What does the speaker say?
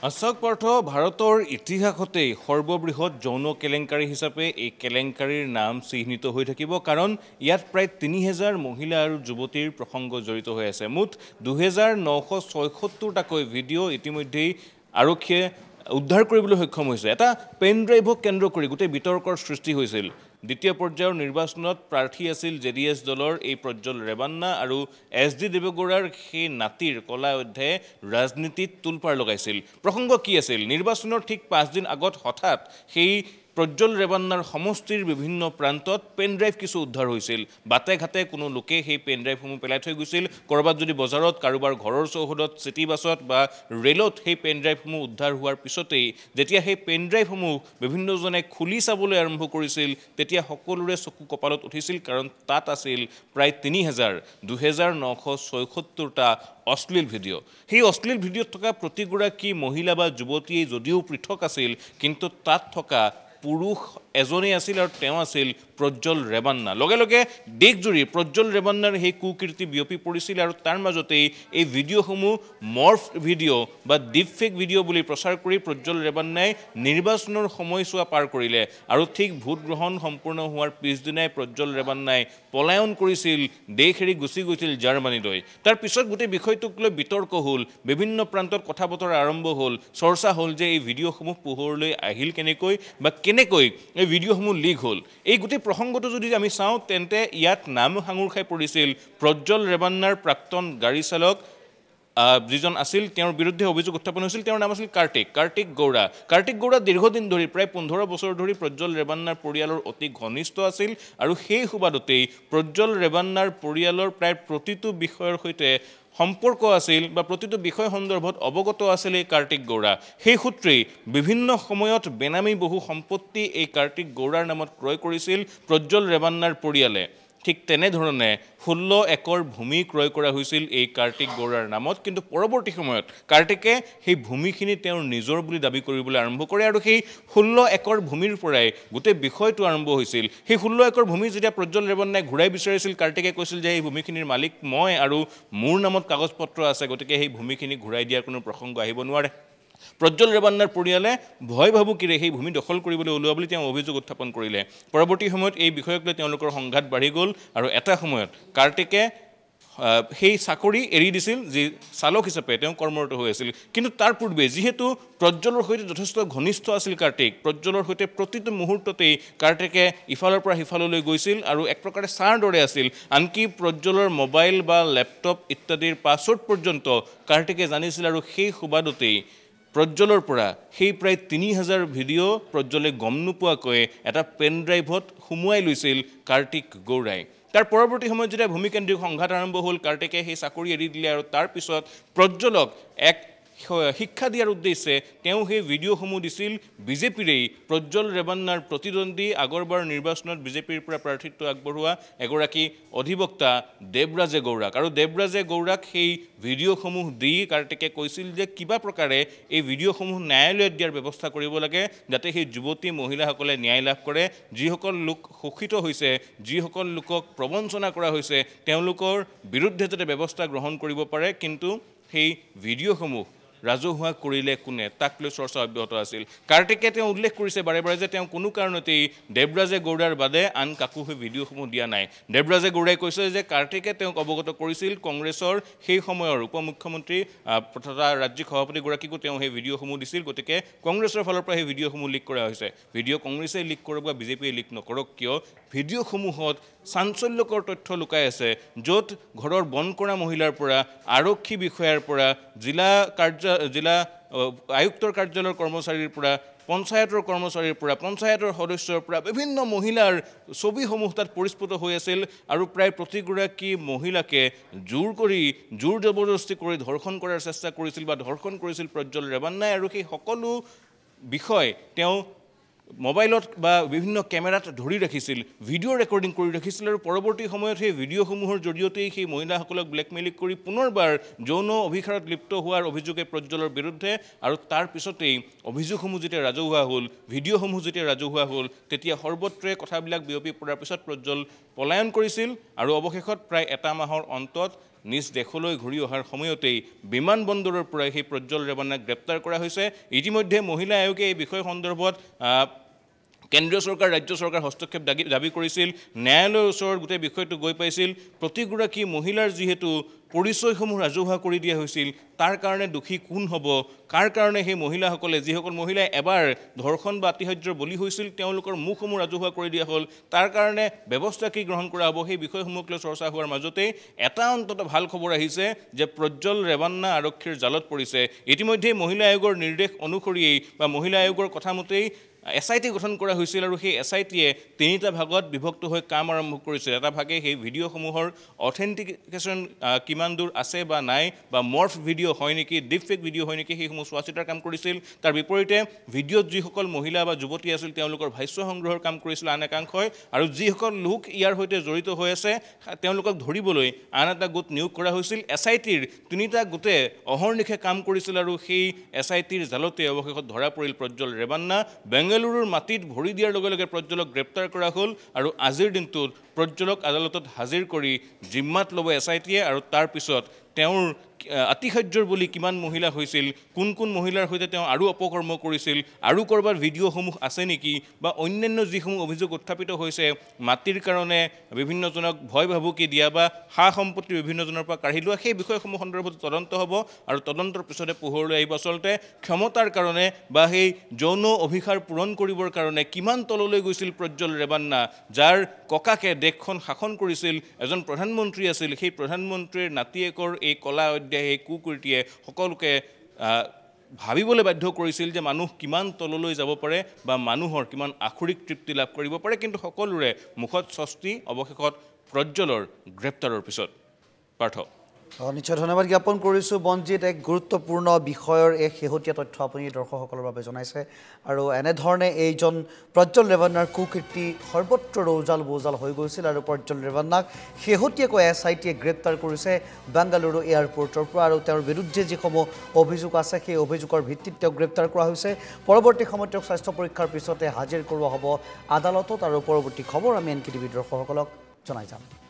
আশাক পাৰ্থ ভাৰতৰ ইতিহাসতেই সৰ্ববৃহৎ যৌন কেলেংকাৰী হিচাপে এই কেলেংকাৰীৰ নাম চিহ্নিত হৈ থাকিব কাৰণ ইয়াত প্ৰায় ৩০০০ মহিলা আৰু যুৱতীৰ প্ৰসংগ জড়িত হৈ আছে মুঠ ২৯৭৬টাকৈ ভিডিঅ' ইতিমধ্যেই আৰক্ষীয়ে উদ্ধাৰ কৰিবলৈ সক্ষম হৈছে এটা পেন ড্ৰাইভক কেন্দ্ৰ কৰি গোটেই বিতৰ্কৰ সৃষ্টি হৈছিল দ্বিতীয় পৰ্যায়ৰ নিৰ্বাচনত প্ৰাৰ্থী আছিল জেডিএছ দলৰ এই প্ৰজ্জ্বল ৰেবান্না আৰু এছডি দেৱগৌড়াৰ সেই নাতিৰ কলা অধ্যায়ে ৰাজনীতিত তুলপাৰ লগাইছিল প্ৰসংগ কি আছিল নিৰ্বাচনৰ ঠিক ৫ দিন আগত হঠাৎ সেই প্ৰজ্জ্বল ৰেবান্নাৰ সমষ্টিৰ বিভিন্ন প্ৰান্তত পেন ড্ৰাইভ কিছু উদ্ধাৰ হৈছিল বাটে ঘাটে কোনো লোকে সেই পেন ড্ৰাইভসমূহ পেলাই থৈ গৈছিল কৰবাত যদি বজাৰত কাৰোবাৰ ঘৰৰ চৌহদত চিটি বাছত বা ৰেলত সেই পেন ড্ৰাইভসমূহ উদ্ধাৰ হোৱাৰ পিছতেই যেতিয়া সেই পেন ড্ৰাইভসমূহ বিভিন্নজনে খুলি চাবলৈ আৰম্ভ কৰিছিল তেতিয়া সকলোৰে চকু কপালত উঠিছিল কাৰণ তাত আছিল প্ৰায় ২৯৭৬টা অশ্লীল ভিডিঅ' সেই অশ্লীল ভিডিঅ'ত থকা প্ৰতিগৰাকী মহিলা বা যুৱতীয়ে যদিও পৃথক আছিল কিন্তু তাত থকা পুৰুষ এজনেই আছিল আৰু তেওঁ আছিল প্ৰজ্জ্বল ৰেবান্না লগে লগে দেশজুৰি প্ৰজ্জ্বল ৰেবান্নাৰ সেই কুকীৰ্তি বিয়পি পৰিছিল আৰু তাৰ মাজতেই এই ভিডিঅ'সমূহ মৰ্ফ ভিডিঅ' বা ডিপ ফেক ভিডিঅ' বুলি প্ৰচাৰ কৰি প্ৰজ্জ্বল ৰেবান্নাই নিৰ্বাচনৰ সময়ছোৱা পাৰ কৰিলে আৰু ঠিক ভোট গ্ৰহণ সম্পূৰ্ণ হোৱাৰ পিছদিনাই প্ৰজ্জ্বল ৰেবান্নাই পলায়ন কৰিছিল দেশ এৰি গুচি গৈছিল জাৰ্মানীলৈ তাৰ পিছত গোটেই বিষয়টোক লৈ বিতৰ্ক হ'ল বিভিন্ন প্ৰান্তত কথা বতৰা আৰম্ভ হ'ল চৰ্চা হ'ল যে এই ভিডিঅ'সমূহ পোহৰলৈ আহিল কেনেকৈ বা কেনেকৈ এই ভিডিঅ'সমূহ লিক হ'ল এই গোটেই প্ৰসংগটো যদি আমি চাওঁ তেন্তে ইয়াত নাম সাঙুৰ খাই পৰিছিল প্ৰজ্জ্বল ৰেবান্নাৰ প্ৰাক্তন গাড়ী চালক যিজন আছিল তেওঁৰ বিৰুদ্ধে অভিযোগ উত্থাপন হৈছিল তেওঁৰ নাম আছিল কাৰ্তিক গৌড়া দীৰ্ঘদিন ধৰি প্ৰায় ১৫ বছৰ ধৰি প্ৰজ্জ্বল ৰেবান্নাৰ পৰিয়ালৰ অতি ঘনিষ্ঠ আছিল আৰু সেই সুবাদতেই প্ৰজ্জ্বল ৰেবান্নাৰ পৰিয়ালৰ প্ৰায় প্ৰতিটো বিষয়ৰ সৈতে সম্পৰ্ক আছিল বা প্ৰতিটো বিষয় সন্দৰ্ভত অৱগত আছিল এই কাৰ্তিক গৌড়া সেই সূত্ৰেই বিভিন্ন সময়ত বেনামী বহু সম্পত্তি এই কাৰ্তিক গৌড়াৰ নামত ক্ৰয় কৰিছিল প্ৰজ্জ্বল ৰেবান্নাৰ পৰিয়ালে ঠিক তেনেধৰণে ১৬ একৰ ভূমি ক্ৰয় কৰা হৈছিল এই কাৰ্তিক গৌড়াৰ নামত কিন্তু পৰৱৰ্তী সময়ত কাৰ্তিকে সেই ভূমিখিনি তেওঁৰ নিজৰ বুলি দাবী কৰিবলৈ আৰম্ভ কৰে আৰু সেই ১৬ একৰ ভূমিৰ পৰাই গোটেই বিষয়টো আৰম্ভ হৈছিল সেই ১৬ একৰ ভূমি যেতিয়া প্ৰজ্জ্বল ৰেবান্নাই ঘূৰাই বিচাৰিছিল কাৰ্তিকে কৈছিল যে এই ভূমিখিনিৰ মালিক মই আৰু মোৰ নামত কাগজ পত্ৰ আছে গতিকে সেই ভূমিখিনি ঘূৰাই দিয়াৰ কোনো প্ৰসংগ আহিব নোৱাৰে প্ৰজ্জ্বল ৰেবান্নাৰ পৰিয়ালে ভয় ভাবুকিৰে সেই ভূমি দখল কৰিবলৈ ওলোৱা বুলি তেওঁ অভিযোগ উত্থাপন কৰিলে পৰৱৰ্তী সময়ত এই বিষয়ক লৈ তেওঁলোকৰ সংঘাত বাঢ়ি গ'ল আৰু এটা সময়ত কাৰ্তিকে সেই চাকৰি এৰি দিছিল যি চালক হিচাপে তেওঁ কৰ্মৰত হৈ আছিল কিন্তু তাৰ পূৰ্বে যিহেতু প্ৰজ্জ্বলৰ সৈতে যথেষ্ট ঘনিষ্ঠ আছিল কাৰ্তিক প্ৰজ্জ্বলৰ সৈতে প্ৰতিটো মুহূৰ্ততেই কাৰ্তিকে ইফালৰ পৰা সিফাললৈ গৈছিল আৰু এক প্ৰকাৰে ছাৰ দৰে আছিল আনকি প্ৰজ্জ্বলৰ মোবাইল বা লেপটপ ইত্যাদিৰ পাছৱৰ্ড পৰ্যন্ত কাৰ্তিকে জানিছিল আৰু সেই সুবাদতেই প্ৰজ্জ্বলৰ পৰা সেই প্ৰায় ৩০০০ ভিডিঅ' প্ৰজ্জ্বলে গম নোপোৱাকৈ এটা পেন ড্ৰাইভত সুমুৱাই লৈছিল কাৰ্তিক গৌড়াই তাৰ পৰৱৰ্তী সময়ত যেতিয়া ভূমিকেন্দ্ৰিক সংঘাত আৰম্ভ হ'ল কাৰ্তিকে সেই চাকৰি এৰি দিলে আৰু তাৰ পিছত প্ৰজ্জ্বলক এক শিক্ষা দিয়াৰ উদ্দেশ্যে তেওঁ সেই ভিডিঅ'সমূহ দিছিল বিজেপিৰেই প্ৰজ্জ্বল ৰেবান্নাৰ প্ৰতিদ্বন্দ্বী আগৰবাৰ নিৰ্বাচনত বিজেপিৰ পৰা প্ৰাৰ্থিত্ব আগবঢ়োৱা এগৰাকী অধিবক্তা দেৱৰাজে গৌড়াক আৰু দেৱৰাজে গৌড়াক সেই ভিডিঅ'সমূহ দি কাৰ্তিকে কৈছিল যে কিবা প্ৰকাৰে এই ভিডিঅ'সমূহ ন্যায়ালয়ত দিয়াৰ ব্যৱস্থা কৰিব লাগে যাতে সেই যুৱতী মহিলাসকলে ন্যায় লাভ কৰে যিসকল লোক শোষিত হৈছে যিসকল লোকক প্ৰবঞ্চনা কৰা হৈছে তেওঁলোকৰ বিৰুদ্ধে যাতে ব্যৱস্থা গ্ৰহণ কৰিব পাৰে কিন্তু সেই ভিডিঅ'সমূহ ৰাজহুৱা কৰিলে কোনে তাক লৈ চৰ্চা অব্যাহত আছিল কাৰ্তিকে তেওঁ উল্লেখ কৰিছে বাৰে বাৰে যে তেওঁ কোনো কাৰণতেই দেৱৰাজে গৌড়াৰ বাদে আন কাকো সেই ভিডিঅ'সমূহ দিয়া নাই দেৱৰাজে গৌড়াই কৈছে যে কাৰ্তিকে তেওঁক অৱগত কৰিছিল কংগ্ৰেছৰ সেই সময়ৰ উপ মুখ্যমন্ত্ৰী তথা ৰাজ্যিক সভাপতিগৰাকীকো তেওঁ সেই ভিডিঅ'সমূহ দিছিল গতিকে কংগ্ৰেছৰ ফালৰ পৰা সেই ভিডিঅ'সমূহ লিক কৰা হৈছে ভিডিঅ' কংগ্ৰেছে লিক কৰক বা বিজেপিয়ে লিক নকৰক কিয় ভিডিঅ'সমূহত চাঞ্চল্যকৰ তথ্য লুকাই আছে য'ত ঘৰৰ বন কৰা মহিলাৰ পৰা আৰক্ষী বিষয়াৰ পৰা জিলা আয়ুক্তৰ কাৰ্যালয়ৰ কৰ্মচাৰীৰ পৰা পঞ্চায়তৰ কৰ্মচাৰীৰ পৰা পঞ্চায়তৰ সদস্যৰ পৰা বিভিন্ন মহিলাৰ ছবিসমূহ তাত পৰিস্ফুট হৈ আছিল আৰু প্ৰায় প্ৰতিগৰাকী মহিলাকে জোৰ জবৰদস্তি কৰি ধৰ্ষণ কৰাৰ চেষ্টা কৰিছিল বা ধৰ্ষণ কৰিছিল প্ৰজ্জ্বল ৰেবান্নাই আৰু সেই সকলো বিষয় তেওঁ মোবাইলত বা বিভিন্ন কেমেৰাত ধৰি ৰাখিছিল ভিডিঅ' ৰেকৰ্ডিং কৰি ৰাখিছিল আৰু পৰৱৰ্তী সময়ত সেই ভিডিঅ'সমূহৰ জৰিয়তেই সেই মহিলাসকলক ব্লেকমেইল কৰি পুনৰবাৰ যৌন অভিসাৰত লিপ্ত হোৱাৰ অভিযোগে প্ৰজ্জ্বলৰ বিৰুদ্ধে আৰু তাৰ পিছতেই অভিযোগসমূহ যেতিয়া ৰাজহুৱা হ'ল ভিডিঅ'সমূহ যেতিয়া ৰাজহুৱা হ'ল তেতিয়া সৰ্বত্ৰে কথাবিলাক বিয়পি পৰাৰ পিছত প্ৰজ্জ্বল পলায়ন কৰিছিল আৰু অৱশেষত প্ৰায় এটা মাহৰ অন্তত নিজ দেশলৈ ঘূৰি অহাৰ সময়তেই বিমানবন্দৰৰ পৰা সেই প্ৰজ্জ্বল ৰেৱান্নাক গ্ৰেপ্তাৰ কৰা হৈছে ইতিমধ্যে মহিলা আয়োগে এই বিষয় সন্দৰ্ভত কেন্দ্ৰীয় চৰকাৰ ৰাজ্য চৰকাৰ হস্তক্ষেপ দাবী কৰিছিল ন্যায়ালয়ৰ ওচৰত গোটেই বিষয়টো গৈ পাইছিল প্ৰতিগৰাকী মহিলাৰ যিহেতু পৰিচয়সমূহ ৰাজহুৱা কৰি দিয়া হৈছিল তাৰ কাৰণে দোষী কোন হ'ব কাৰ কাৰণে সেই মহিলাসকলে যিসকল মহিলাই এবাৰ ধৰ্ষণ বা আতিশয্যৰ বলি হৈছিল তেওঁলোকৰ মুখসমূহ ৰাজহুৱা কৰি দিয়া হ'ল তাৰ কাৰণে ব্যৱস্থা কি গ্ৰহণ কৰা হ'ব সেই বিষয়সমূহক লৈ চৰ্চা হোৱাৰ মাজতেই এটা অন্তত ভাল খবৰ আহিছে যে প্ৰজ্জ্বল ৰেৱান্না আৰক্ষীৰ জালত পৰিছে ইতিমধ্যে মহিলা আয়োগৰ নিৰ্দেশ অনুসৰিয়েই বা মহিলা আয়োগৰ কথামতেই SIT গঠন কৰা হৈছিল আৰু সেই SITয়ে তিনিটা ভাগত বিভক্ত হৈ কাম আৰম্ভ কৰিছিল এটা ভাগে সেই ভিডিঅ'সমূহৰ অথেণ্টিকেশ্যন কিমান দূৰ আছে বা নাই বা মৰ্ফ ভিডিঅ' হয় নেকি ডিপফেক ভিডিঅ' হয় নেকি সেইসমূহ চোৱা চিতাৰ কাম কৰিছিল তাৰ বিপৰীতে ভিডিঅ'ত যিসকল মহিলা বা যুৱতী আছিল তেওঁলোকৰ ভাষ্য সংগ্ৰহৰ কাম কৰিছিল আন একাংশই আৰু যিসকল লোক ইয়াৰ সৈতে জড়িত হৈ আছে তেওঁলোকক ধৰিবলৈ আন এটা গোট নিয়োগ কৰা হৈছিল SITৰ তিনিটা গোটে অহৰ্নিশে কাম কৰিছিল আৰু সেই SITৰ জালতে অৱশেষত ধৰা পৰিল প্ৰজ্জ্বল ৰেৱান্না বেংগালুৰুৰ মাটিত ভৰি দিয়াৰ লগে লগে প্ৰজ্জ্বলক গ্ৰেপ্তাৰ কৰা হ'ল আৰু আজিৰ দিনটোত প্ৰজ্জ্বলক আদালতত হাজিৰ কৰি জিম্মাত ল'ব SITয়ে আৰু তাৰ পিছত তেওঁৰ আতিশয্যৰ বুলি কিমান মহিলা হৈছিল কোন কোন মহিলাৰ সৈতে তেওঁ আৰু অপকৰ্ম কৰিছিল আৰু কৰবাৰ ভিডিঅ'সমূহ আছে নেকি বা অন্যান্য যিসমূহ অভিযোগ উত্থাপিত হৈছে মাটিৰ কাৰণে বিভিন্নজনক ভয় ভাবুকি দিয়া বা সা সম্পত্তি বিভিন্নজনৰ পৰা কাঢ়ি লোৱা সেই বিষয়সমূহ সন্দৰ্ভত তদন্ত হ'ব আৰু তদন্তৰ পিছতে পোহৰলৈ আহিব আচলতে ক্ষমতাৰ কাৰণে বা সেই যৌন অভিসাৰ পূৰণ কৰিবৰ কাৰণে কিমান তললৈ গৈছিল প্ৰজ্জ্বল ৰেৱান্না যাৰ ককাকে দেশখন শাসন কৰিছিল এজন প্ৰধানমন্ত্ৰী আছিল সেই প্ৰধানমন্ত্ৰীৰ নাতিয়েকৰ এই কলা অধ্যায় এই কুকীৰ্তিয়ে সকলোকে ভাবিবলৈ বাধ্য কৰিছিল যে মানুহ কিমান তললৈ যাব পাৰে বা মানুহৰ কিমান আখৰিক তৃপ্তি লাভ কৰিব পাৰে কিন্তু সকলোৰে মুখত স্বস্তি অৱশেষত প্ৰজ্জ্বলৰ গ্ৰেপ্তাৰৰ পিছত পাৰ্থ নিশ্চয় ধন্যবাদ জ্ঞাপন কৰিছোঁ বনজিৎ এক গুৰুত্বপূৰ্ণ বিষয়ৰ এক শেহতীয়া তথ্য আপুনি দৰ্শকসকলৰ বাবে জনাইছে আৰু এনেধৰণে এইজন প্ৰজ্জ্বল ৰেৱান্নাৰ কুকীৰ্তি সৰ্বত্ৰ ৰৌজাল বৌজাল হৈ গৈছিল আৰু প্ৰজ্জ্বল ৰেৱান্নাক শেহতীয়াকৈ SITয়ে গ্ৰেপ্তাৰ কৰিছে বেংগালুৰু এয়াৰপৰ্টৰ পৰা আৰু তেওঁৰ বিৰুদ্ধে যিসমূহ অভিযোগ আছে সেই অভিযোগৰ ভিত্তিত তেওঁক গ্ৰেপ্তাৰ কৰা হৈছে পৰৱৰ্তী সময়ত তেওঁক স্বাস্থ্য পৰীক্ষাৰ পিছতে হাজিৰ কৰোৱা হ'ব আদালতত আৰু পৰৱৰ্তী খবৰ আমি NKTV দৰ্শকসকলক জনাই যাম